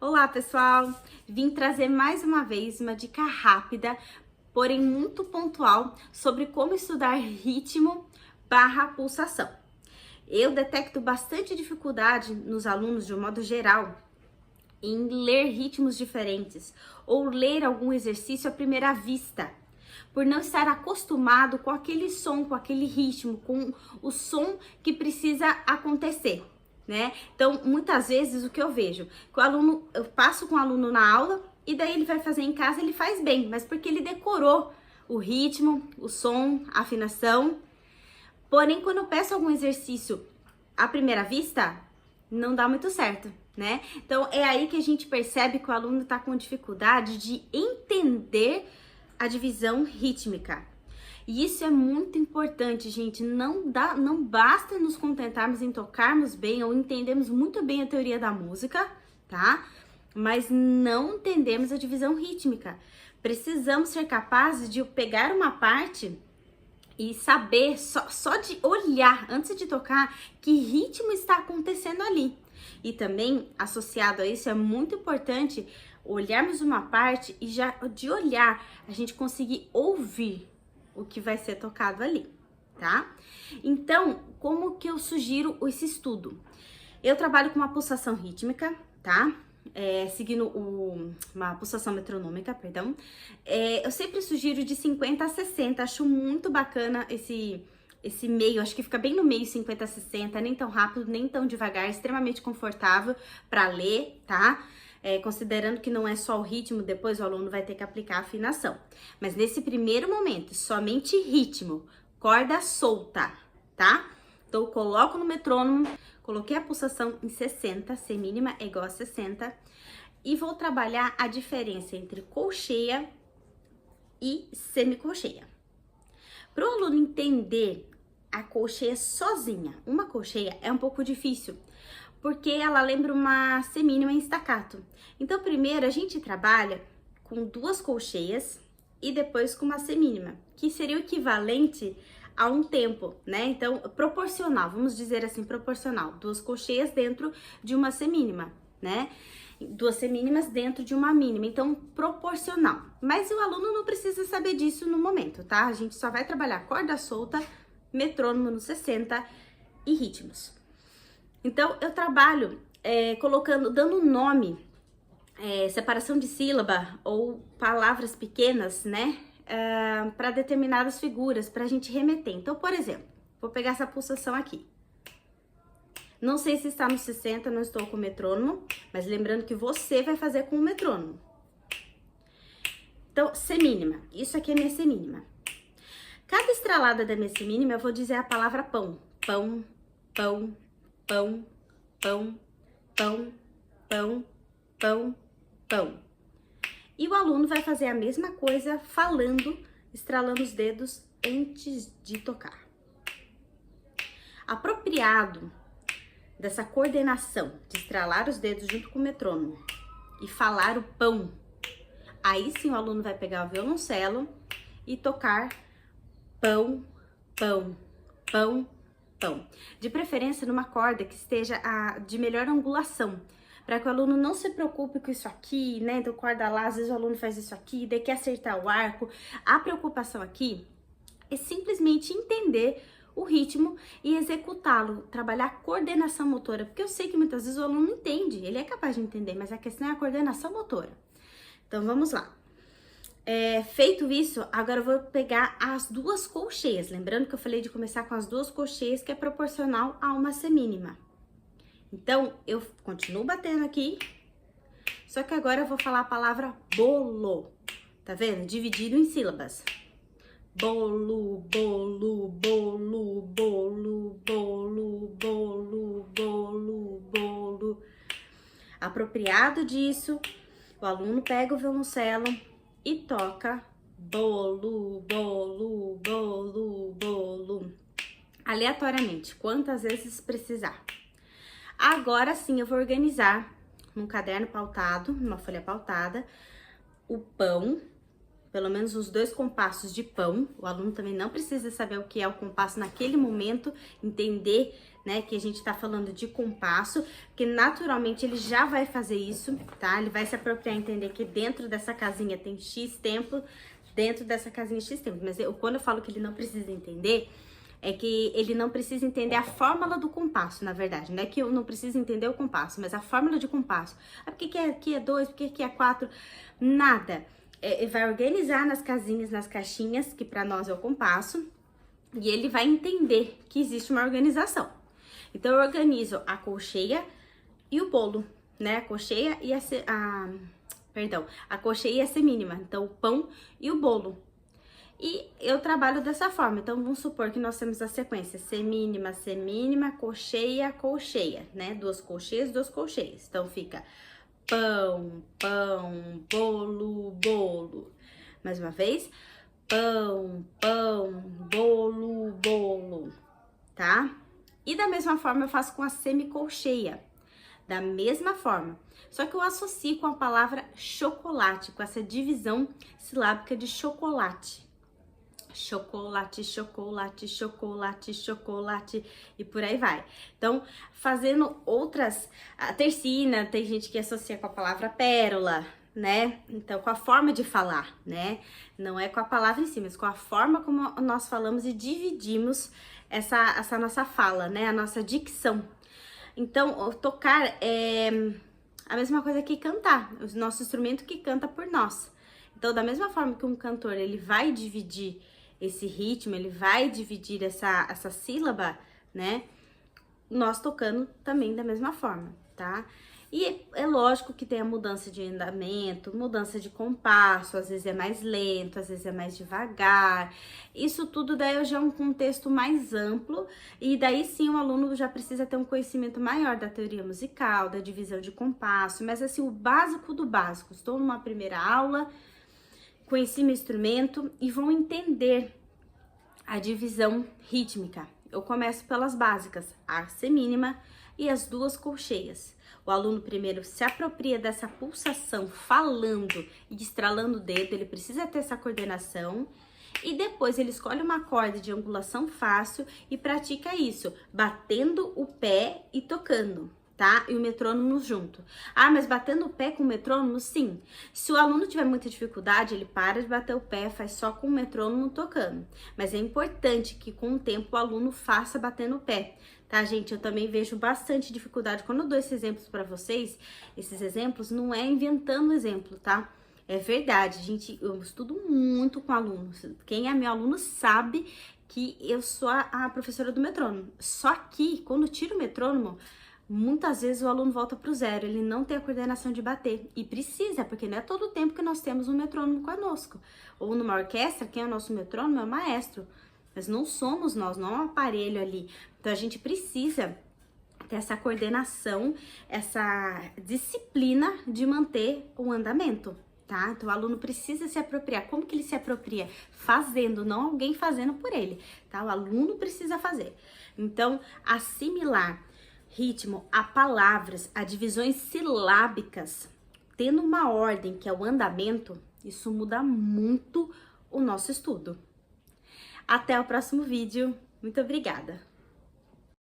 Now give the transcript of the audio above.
Olá, pessoal! Vim trazer mais uma vez uma dica rápida, porém muito pontual, sobre como estudar ritmo barra pulsação. Eu detecto bastante dificuldade nos alunos, de um modo geral, em ler ritmos diferentes ou ler algum exercício à primeira vista, por não estar acostumado com aquele som, com aquele ritmo, com o som que precisa acontecer, né? Então, muitas vezes o que eu vejo, que o aluno, eu passo com o aluno na aula e daí ele vai fazer em casa, ele faz bem, mas porque ele decorou o ritmo, o som, a afinação. Porém, quando eu peço algum exercício à primeira vista, não dá muito certo, né? Então, é aí que a gente percebe que o aluno tá com dificuldade de entender a divisão rítmica. E isso é muito importante, gente. Não basta nos contentarmos em tocarmos bem ou entendermos muito bem a teoria da música, tá? Mas não entendemos a divisão rítmica. Precisamos ser capazes de pegar uma parte e saber, só de olhar, antes de tocar, que ritmo está acontecendo ali. E também, associado a isso, é muito importante olharmos uma parte e já de olhar, a gente conseguir ouvir o que vai ser tocado ali, tá? Então, como que eu sugiro esse estudo? Eu trabalho com uma pulsação rítmica, tá? Seguindo uma pulsação metronômica, perdão. Eu sempre sugiro de 50 a 60, acho muito bacana esse meio, acho que fica bem no meio, 50 a 60, nem tão rápido, nem tão devagar, extremamente confortável para ler, tá? Considerando que não é só o ritmo, depois o aluno vai ter que aplicar a afinação. Mas nesse primeiro momento, somente ritmo, corda solta, tá? Então, eu coloco no metrônomo, coloquei a pulsação em 60, C mínima é igual a 60, e vou trabalhar a diferença entre colcheia e semicolcheia. Para o aluno entender a colcheia sozinha, uma colcheia é um pouco difícil, porque ela lembra uma C mínima em staccato. Então, primeiro a gente trabalha com duas colcheias e depois com uma C mínima, que seria o equivalente a um tempo, né? Então, proporcional, vamos dizer assim, proporcional. Duas colcheias dentro de uma C mínima, né? Duas C mínimas dentro de uma mínima, então proporcional. Mas o aluno não precisa saber disso no momento, tá? A gente só vai trabalhar corda solta, metrônomo no 60 e ritmos. Então, eu trabalho dando nome, separação de sílaba ou palavras pequenas, né? Para determinadas figuras, para a gente remeter. Então, por exemplo, vou pegar essa pulsação aqui. Não sei se está no 60, não estou com o metrônomo, mas lembrando que você vai fazer com o metrônomo. Então, C mínima. Isso aqui é minha C mínima. Cada estralada da minha C mínima, eu vou dizer a palavra pão. Pão, pão, pão, pão, pão, pão, pão, pão. E o aluno vai fazer a mesma coisa falando, estralando os dedos antes de tocar. Apropriado dessa coordenação de estralar os dedos junto com o metrônomo e falar o pão, aí sim o aluno vai pegar o violoncelo e tocar pão, pão, pão, pão. De preferência numa corda que esteja de melhor angulação, para que o aluno não se preocupe com isso aqui, né? Do corda lá, às vezes o aluno faz isso aqui, daí quer acertar o arco. A preocupação aqui é simplesmente entender o ritmo e executá-lo, trabalhar a coordenação motora, porque eu sei que muitas vezes o aluno não entende, ele é capaz de entender, mas a questão é a coordenação motora. Então, vamos lá. Feito isso, agora eu vou pegar as duas colcheias, lembrando que eu falei de começar com as duas colcheias, que é proporcional a uma C mínima. Então, eu continuo batendo aqui, só que agora eu vou falar a palavra bolo, tá vendo? Dividido em sílabas. Bolo, bolo, bolo, bolo, bolo, bolo, bolo, bolo. Apropriado disso, o aluno pega o violoncelo e toca bolo, bolo, bolo, bolo, aleatoriamente, quantas vezes precisar. Agora sim eu vou organizar num caderno pautado, numa folha pautada, o pão, pelo menos os 2 compassos de pão. O aluno também não precisa saber o que é o compasso naquele momento, entender, né, que a gente tá falando de compasso, porque naturalmente ele já vai fazer isso, tá? Ele vai se apropriar, entender que dentro dessa casinha tem X tempo, dentro dessa casinha X tempo. Mas quando eu falo que ele não precisa entender, é que ele não precisa entender a fórmula do compasso, na verdade. Não é que eu não preciso entender o compasso, mas a fórmula de compasso. Ah, por que aqui é 2, por que aqui é 4? Nada. Vai organizar nas casinhas, nas caixinhas, que para nós é o compasso, e ele vai entender que existe uma organização. Então, eu organizo a colcheia e o bolo, né? A colcheia e a colcheia e a semínima. Então, o pão e o bolo. E eu trabalho dessa forma. Então, vamos supor que nós temos a sequência semínima, semínima, colcheia, colcheia, né? 2 colcheias, 2 colcheias. Então, fica pão, pão, bolo, bolo. Mais uma vez, pão, pão, bolo, bolo, tá? E da mesma forma eu faço com a semicolcheia. Da mesma forma. Só que eu associo com a palavra chocolate, com essa divisão silábica de chocolate. Chocolate, chocolate, chocolate, chocolate e por aí vai. Então, fazendo outras, a tercina, tem gente que associa com a palavra pérola, né? Então, com a forma de falar, né? Não é com a palavra em si, mas com a forma como nós falamos e dividimos essa nossa fala, né? A nossa dicção. Então, tocar é a mesma coisa que cantar, o nosso instrumento que canta por nós. Então, da mesma forma que um cantor, ele vai dividir esse ritmo, ele vai dividir essa sílaba, né? Nós tocando também da mesma forma, tá? E é lógico que tem a mudança de andamento, mudança de compasso, às vezes é mais lento, às vezes é mais devagar. Isso tudo daí já é um contexto mais amplo e daí sim o aluno já precisa ter um conhecimento maior da teoria musical, da divisão de compasso, mas assim, o básico do básico. Estou numa primeira aula, conheci meu instrumento e vão entender a divisão rítmica. Eu começo pelas básicas, a semínima e as 2 colcheias. O aluno primeiro se apropria dessa pulsação falando e estralando o dedo, ele precisa ter essa coordenação. E depois ele escolhe uma corda de angulação fácil e pratica isso, batendo o pé e tocando, tá? E o metrônomo junto. Ah, mas batendo o pé com o metrônomo, sim. Se o aluno tiver muita dificuldade, ele para de bater o pé, faz só com o metrônomo tocando. Mas é importante que com o tempo o aluno faça batendo o pé, tá, gente? Eu também vejo bastante dificuldade. Quando eu dou esses exemplos para vocês, esses exemplos não é inventando exemplo, tá? É verdade, gente, eu estudo muito com alunos. Quem é meu aluno sabe que eu sou a professora do metrônomo. Só que, quando eu tiro o metrônomo, muitas vezes o aluno volta pro zero, ele não tem a coordenação de bater. E precisa, porque não é todo o tempo que nós temos um metrônomo conosco. Ou numa orquestra, quem é o nosso metrônomo é o maestro. Mas não somos nós, não é um aparelho ali. Então a gente precisa ter essa coordenação, essa disciplina de manter o andamento, tá? Então o aluno precisa se apropriar. Como que ele se apropria? Fazendo, não alguém fazendo por ele, tá? O aluno precisa fazer. Então, assimilar ritmo a palavras, a divisões silábicas, tendo uma ordem que é o andamento, isso muda muito o nosso estudo. Até o próximo vídeo. Muito obrigada!